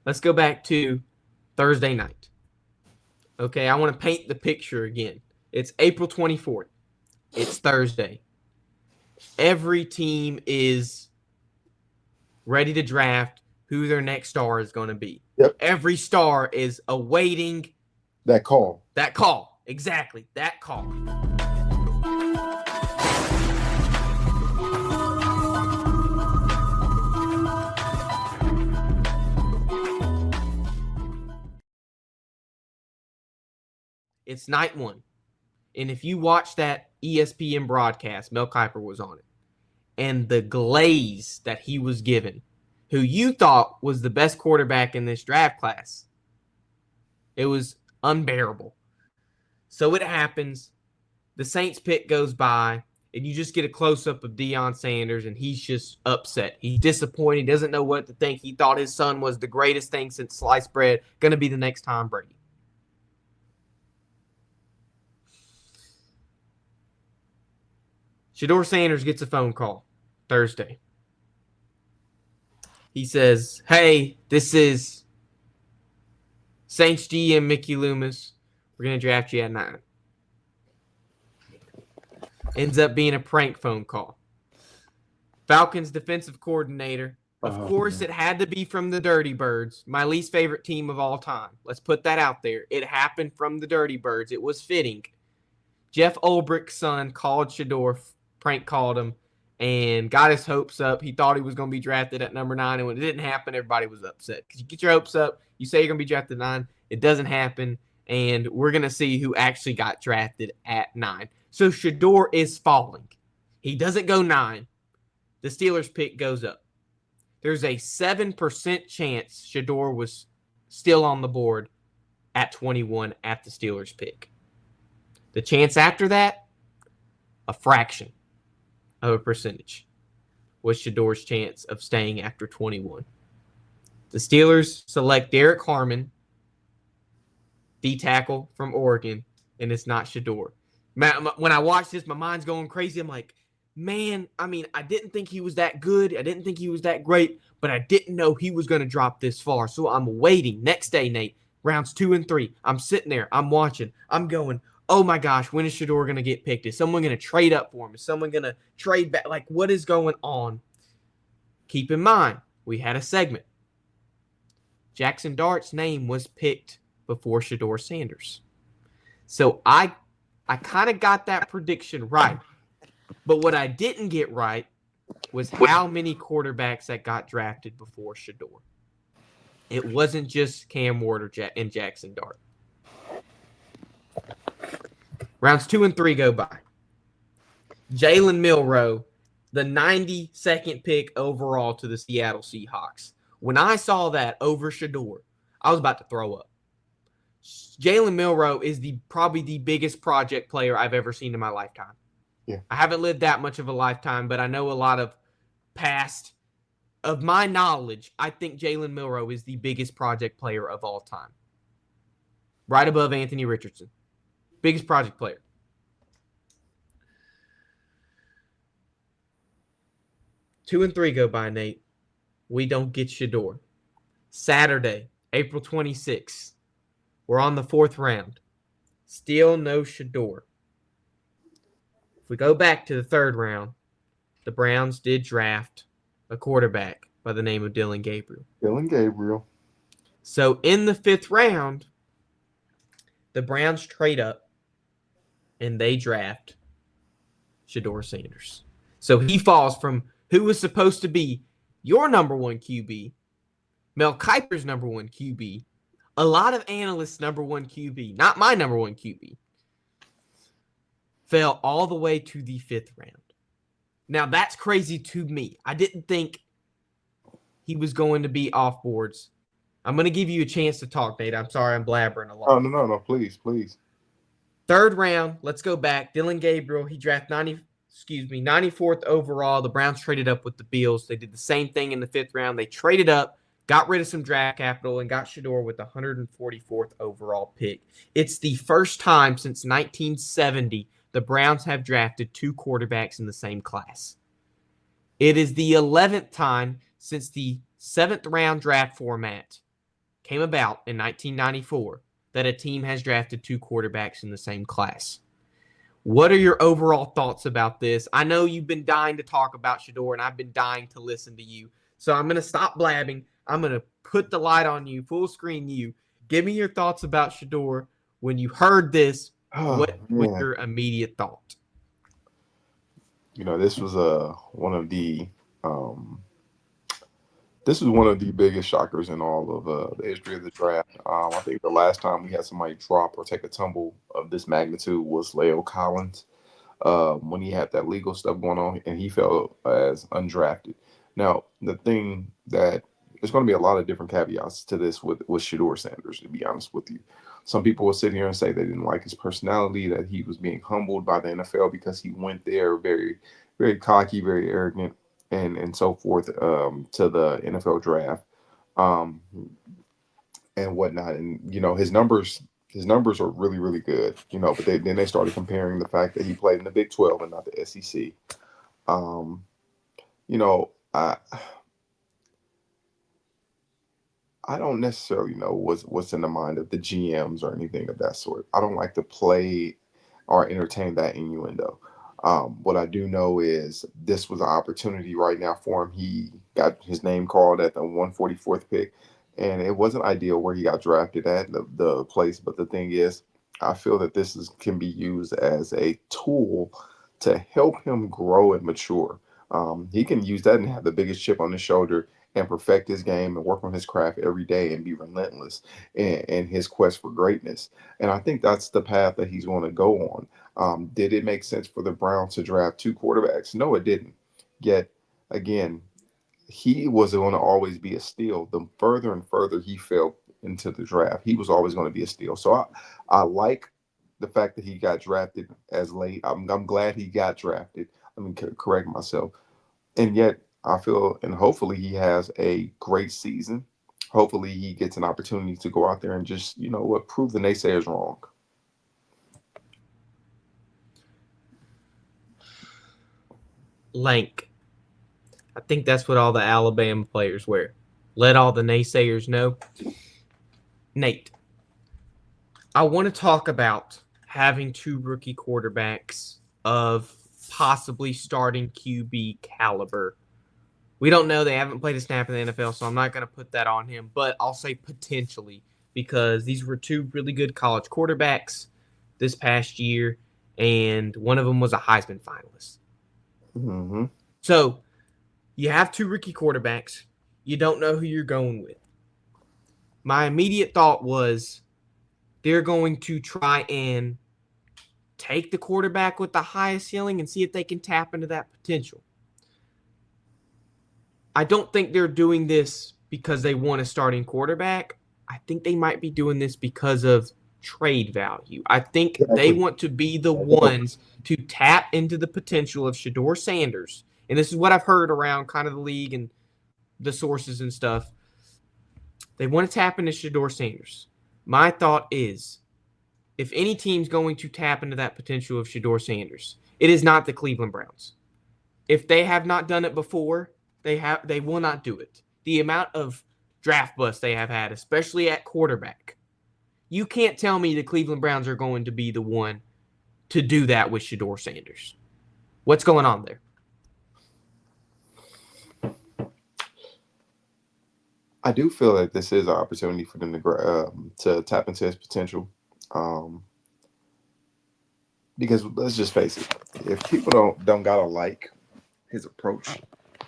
let's go back to Thursday night. Okay, I want to paint the picture again. It's April 24th. It's Thursday. Every team is ready to draft who their next star is going to be. Yep. Every star is awaiting that call. That call. Exactly. That call. It's night one. And if you watch that ESPN broadcast, Mel Kiper was on it. And the glaze that he was given, who you thought was the best quarterback in this draft class, it was unbearable. So it happens. The Saints pick goes by, and you just get a close-up of Deion Sanders, and he's just upset. He's disappointed. He doesn't know what to think. He thought his son was the greatest thing since sliced bread, going to be the next Tom Brady. Shedeur Sanders gets a phone call Thursday. He says, hey, this is Saints GM Mickey Loomis. We're going to draft you at 9. Ends up being a prank phone call. Falcons defensive coordinator. Of course, it had to be from the Dirty Birds, my least favorite team of all time. Let's put that out there. It happened from the Dirty Birds. It was fitting. Jeff Ulbricht's son called Shedeur, prank called him, and got his hopes up. He thought he was going to be drafted at number 9, and when it didn't happen, everybody was upset. Because you get your hopes up, you say you're going to be drafted at 9, it doesn't happen, and we're going to see who actually got drafted at 9. So Shedeur is falling. He doesn't go 9. The Steelers pick goes up. There's a 7% chance Shedeur was still on the board at 21 at the Steelers pick. The chance after that, a fraction of a percentage was Shedeur's chance of staying after 21. The Steelers select Derek Harmon, D tackle from Oregon, and it's not Shedeur. When I watch this, my mind's going crazy. I'm like, man, I mean, I didn't think he was that good. I didn't think he was that great, but I didn't know he was going to drop this far. So I'm waiting. Next day, Nate, rounds 2 and 3. I'm sitting there. I'm watching. I'm going, oh my gosh, when is Shedeur going to get picked? Is someone going to trade up for him? Is someone going to trade back? Like, what is going on? Keep in mind, we had a segment. Jackson Dart's name was picked before Shedeur Sanders. So I kind of got that prediction right. But what I didn't get right was how many quarterbacks that got drafted before Shedeur. It wasn't just Cam Ward and Jackson Dart. Rounds 2 and 3 go by. Jalen Milroe, the 92nd pick overall to the Seattle Seahawks. When I saw that over Shedeur, I was about to throw up. Jalen Milroe is probably the biggest project player I've ever seen in my lifetime. Yeah. I haven't lived that much of a lifetime, but I know a lot of past. Of my knowledge, I think Jalen Milroe is the biggest project player of all time. Right above Anthony Richardson. Biggest project player. Two and 3 go by, Nate. We don't get Shedeur. Saturday, April 26th. We're on the 4th round. Still no Shedeur. If we go back to the 3rd round, the Browns did draft a quarterback by the name of Dillon Gabriel. So in the 5th round, the Browns trade up and they draft Shedeur Sanders. So he falls from who was supposed to be your number 1 QB, Mel Kiper's number 1 QB, a lot of analysts' number 1 QB, not my number 1 QB, fell all the way to the 5th round. Now, that's crazy to me. I didn't think he was going to be off boards. I'm going to give you a chance to talk, Nate. I'm sorry I'm blabbering a lot. Oh, no. Please. 3rd round, let's go back. Dillon Gabriel, he drafted 94th overall. The Browns traded up with the Bills. They did the same thing in the 5th round. They traded up, got rid of some draft capital, and got Shedeur with the 144th overall pick. It's the first time since 1970 the Browns have drafted 2 quarterbacks in the same class. It is the 11th time since the 7th round draft format came about in 1994 that a team has drafted 2 quarterbacks in the same class. What are your overall thoughts about this? I know you've been dying to talk about Shedeur, and I've been dying to listen to you. So I'm going to stop blabbing. I'm going to put the light on you, full screen you. Give me your thoughts about Shedeur. When you heard this, what was your immediate thought? This was one of the biggest shockers in all of the history of the draft. I think the last time we had somebody drop or take a tumble of this magnitude was Leo Collins, when he had that legal stuff going on and he fell as undrafted. Now, the thing that there's going to be a lot of different caveats to this with Shedeur Sanders, to be honest with you. Some people will sit here and say they didn't like his personality, that he was being humbled by the NFL because he went there very, very cocky, very arrogant, and so forth, to the NFL draft, um, and whatnot. And his numbers are really, really good. But then they started comparing the fact that he played in the Big 12 and not the SEC. Um, you know, I I don't necessarily know what's in the mind of the GMs or anything of that sort. I don't like to play or entertain that innuendo. What I do know is this was an opportunity right now for him. He got his name called at the 144th pick, and it wasn't ideal where he got drafted at the place. But the thing is, I feel that can be used as a tool to help him grow and mature. He can use that and have the biggest chip on his shoulder and perfect his game and work on his craft every day and be relentless in his quest for greatness. And I think that's the path that he's going to go on. Did it make sense for the Browns to draft two quarterbacks? No, it didn't. Yet, again, he was going to always be a steal. The further and further he fell into the draft, he was always going to be a steal. So I like the fact that he got drafted as late. I'm glad he got drafted. Let me correct myself. And yet, I feel, and hopefully he has a great season. Hopefully he gets an opportunity to go out there and just, prove the naysayers wrong. Lank. I think that's what all the Alabama players wear. Let all the naysayers know. Nate, I want to talk about having two rookie quarterbacks of possibly starting QB caliber. We don't know. They haven't played a snap in the NFL, so I'm not going to put that on him. But I'll say potentially, because these were two really good college quarterbacks this past year, and one of them was a Heisman finalist. Mm-hmm. So you have two rookie quarterbacks. You don't know who you're going with. My immediate thought was they're going to try and take the quarterback with the highest ceiling and see if they can tap into that potential. I don't think they're doing this because they want a starting quarterback. I think they might be doing this because of trade value. I think they want to be the ones to tap into the potential of Shedeur Sanders. And this is what I've heard around kind of the league and the sources and stuff. They want to tap into Shedeur Sanders. My thought is, if any team's going to tap into that potential of Shedeur Sanders, it is not the Cleveland Browns. If they have not done it before, they will not do it. The amount of draft busts they have had, especially at quarterback, you can't tell me the Cleveland Browns are going to be the one to do that with Shedeur Sanders. What's going on there? I do feel that this is an opportunity for them to tap into his potential, because let's just face it, if people don't gotta like his approach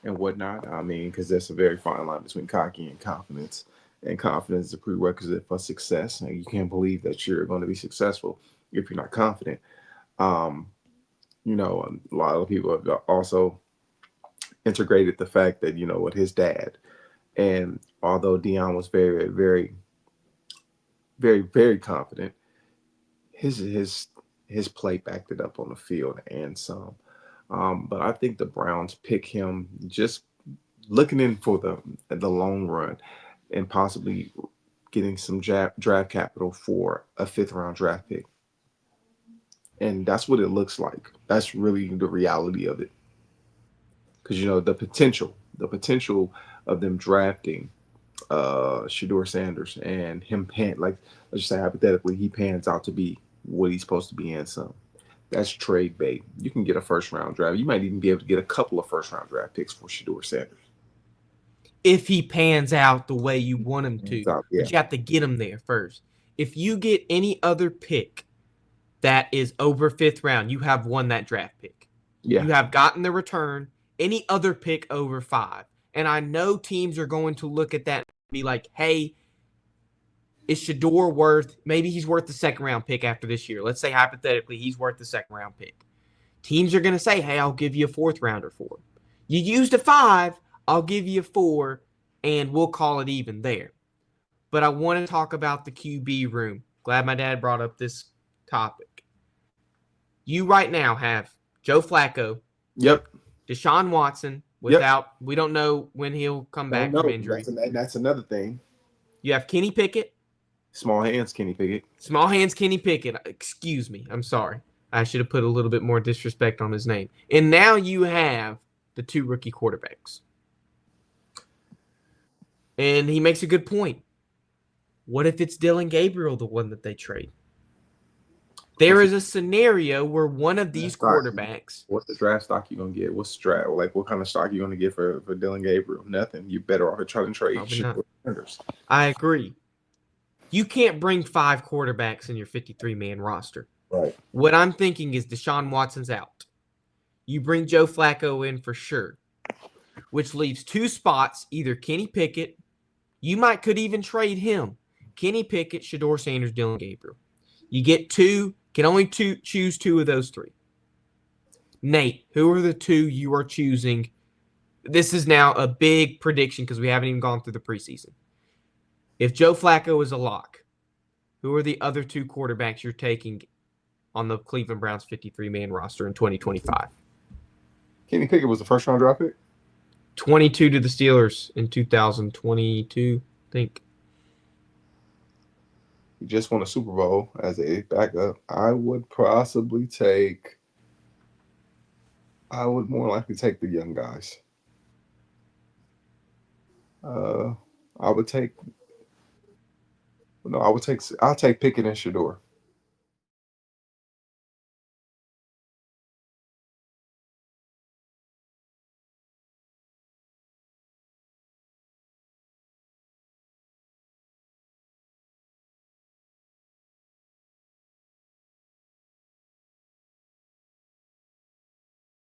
and whatnot, I mean, because there's a very fine line between cocky and confidence is a prerequisite for success, and you can't believe that you're going to be successful if you're not confident. Um, a lot of people have also integrated the fact that with his dad. And although Dion was very, very, very, very confident, his play backed it up on the field and some. But I think the Browns pick him just looking in for the long run and possibly getting some draft capital for a 5th-round draft pick. And that's what it looks like. That's really the reality of it. Because the potential of them drafting Shedeur Sanders and him let's just say hypothetically he pans out to be what he's supposed to be and some. That's trade bait. You can get a first round draft. You might even be able to get a couple of first round draft picks for Shedeur Sanders. If he pans out the way you want him to, yeah. but you have to get him there first. If you get any other pick that is over 5th round, you have won that draft pick. Yeah. You have gotten the return. Any other pick over 5. And I know teams are going to look at that and be like, hey, is Shedeur worth, maybe he's worth the 2nd round pick after this year. Let's say hypothetically he's worth the 2nd round pick. Teams are going to say, hey, I'll give you a 4th rounder for him. You used a 5, I'll give you a 4, and we'll call it even there. But I want to talk about the QB room. Glad my dad brought up this topic. You right now have Joe Flacco. Yep. Deshaun Watson we don't know when he'll come back from injury. That's another thing. You have Kenny Pickett. Small hands Kenny Pickett. Small hands Kenny Pickett. Excuse me. I'm sorry. I should have put a little bit more disrespect on his name. And now you have the 2 rookie quarterbacks. And he makes a good point. What if it's Dylan Gabriel, the one that they trade? There is a scenario where one of these quarterbacks. What's the draft stock you gonna get? What's draft what kind of stock you gonna get for Dylan Gabriel? Nothing. You better off trying to trade Sanders. I agree. You can't bring 5 quarterbacks in your 53-man roster. Right. What I'm thinking is Deshaun Watson's out. You bring Joe Flacco in for sure, which leaves 2 spots, either Kenny Pickett. You could even trade him. Kenny Pickett, Shedeur Sanders, Dylan Gabriel. You get 2. Can only choose 2 of those 3. Nate, who are the 2 you are choosing? This is now a big prediction because we haven't even gone through the preseason. If Joe Flacco is a lock, who are the other 2 quarterbacks you're taking on the Cleveland Browns 53-man roster in 2025? Kenny Pickett was the 1st round draft pick? 22 to the Steelers in 2022, I think. He just won a Super Bowl as a backup. I would more likely take the young guys. I'll take Pickett and Shedeur.